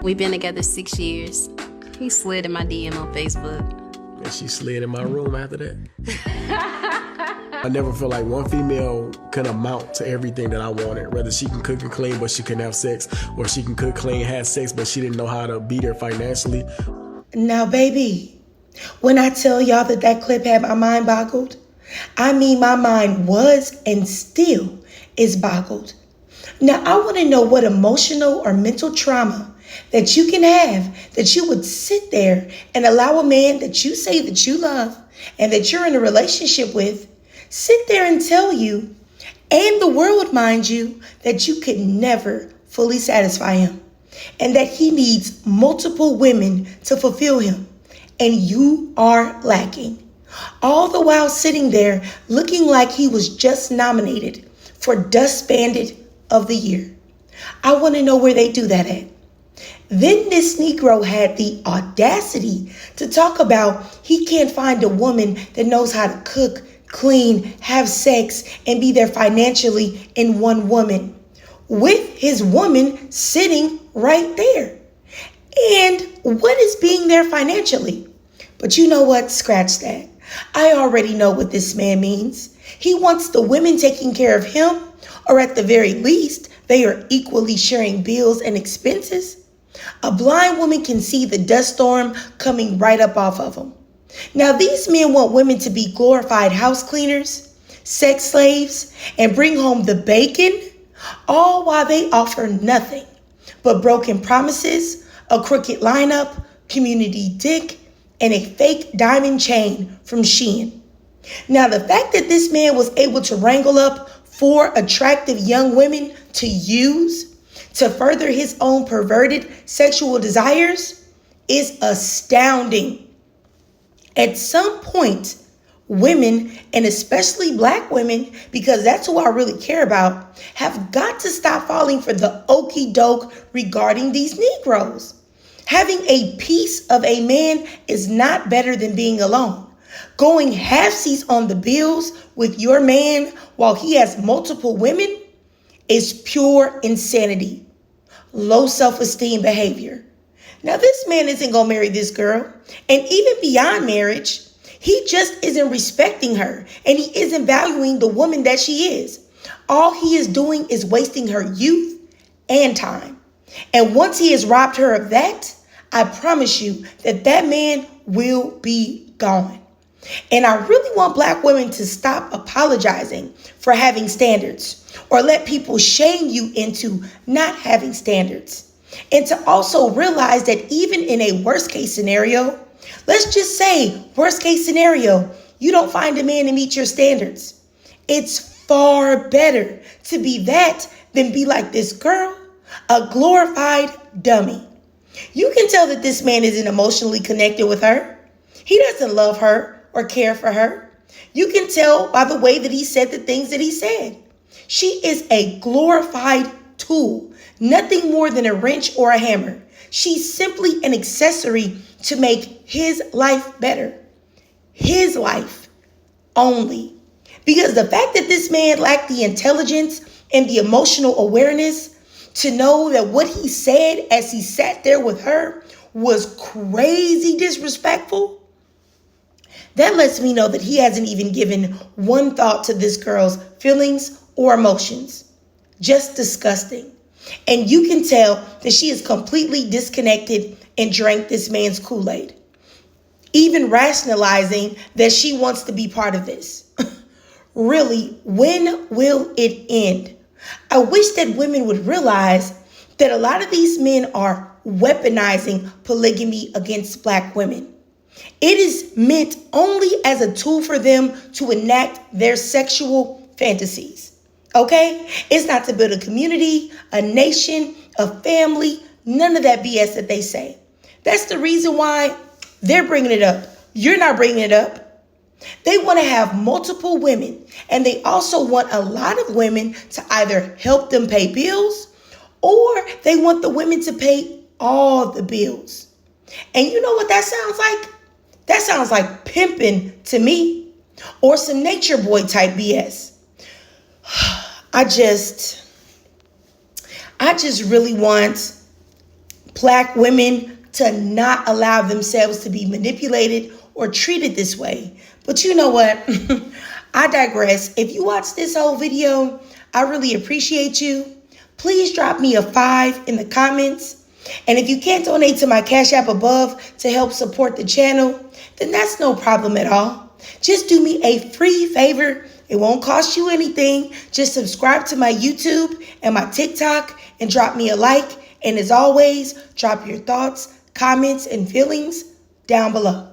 We've been together 6 years. He slid in my DM on Facebook. And she slid in my room after that. I never felt like one female can amount to everything that I wanted. Whether she can cook and clean, but she couldn't have sex, or she can cook, clean, have sex, but she didn't know how to be there financially. Now, baby, when I tell y'all that clip had my mind boggled, I mean my mind was and still is boggled. Now, I want to know what emotional or mental trauma that you can have that you would sit there and allow a man that you say that you love and that you're in a relationship with sit there and tell you, and the world, mind you, that you could never fully satisfy him and that he needs multiple women to fulfill him, and you are lacking. All the while sitting there looking like he was just nominated for Dust Bandit of the Year. I want to know where they do that at. Then this Negro had the audacity to talk about he can't find a woman that knows how to cook, clean, have sex, and be there financially in one woman, with his woman sitting right there. And what is being there financially? But you know what? Scratch that. I already know what this man means. He wants the women taking care of him, or at the very least, they are equally sharing bills and expenses. A blind woman can see the dust storm coming right up off of them. Now, these men want women to be glorified house cleaners, sex slaves, and bring home the bacon, all while they offer nothing but broken promises, a crooked lineup, community dick, and a fake diamond chain from Shein. Now, the fact that this man was able to wrangle up 4 attractive young women to use to further his own perverted sexual desires is astounding. At some point, women, and especially black women, because that's who I really care about, have got to stop falling for the okie doke regarding these Negroes. Having a piece of a man is not better than being alone. Going halfsies on the bills with your man while he has multiple women is pure insanity. Low self-esteem behavior. Now, this man isn't going to marry this girl. And even beyond marriage, he just isn't respecting her, and he isn't valuing the woman that she is. All he is doing is wasting her youth and time. And once he has robbed her of that, I promise you that that man will be gone. And I really want black women to stop apologizing for having standards, or let people shame you into not having standards. And to also realize that even in a worst case scenario, let's just say worst case scenario, you don't find a man to meet your standards. It's far better to be that than be like this girl, a glorified dummy. You can tell that this man isn't emotionally connected with her. He doesn't love her or care for her. You can tell by the way that he said the things that he said. She is a glorified tool, nothing more than a wrench or a hammer. She's simply an accessory to make his life better. His life only. Because the fact that this man lacked the intelligence and the emotional awareness to know that what he said as he sat there with her was crazy disrespectful, that lets me know that he hasn't even given one thought to this girl's feelings or emotions. Just disgusting. And you can tell that she is completely disconnected and drank this man's Kool-Aid, even rationalizing that she wants to be part of this. Really, when will it end? I wish that women would realize that a lot of these men are weaponizing polygamy against black women. It is meant only as a tool for them to enact their sexual fantasies. Okay? It's not to build a community, a nation, a family, none of that BS that they say. That's the reason why they're bringing it up. You're not bringing it up. They want to have multiple women, and they also want a lot of women to either help them pay bills, or they want the women to pay all the bills. And you know what that sounds like? That sounds like pimping to me, or some nature boy type BS. I just really want Black women to not allow themselves to be manipulated or treated this way. But you know what? I digress. If you watch this whole video, I really appreciate you. Please drop me a 5 in the comments. And if you can't donate to my Cash App above to help support the channel, then that's no problem at all. Just do me a free favor. It won't cost you anything. Just subscribe to my YouTube and my TikTok and drop me a like. And as always, drop your thoughts, comments, and feelings down below.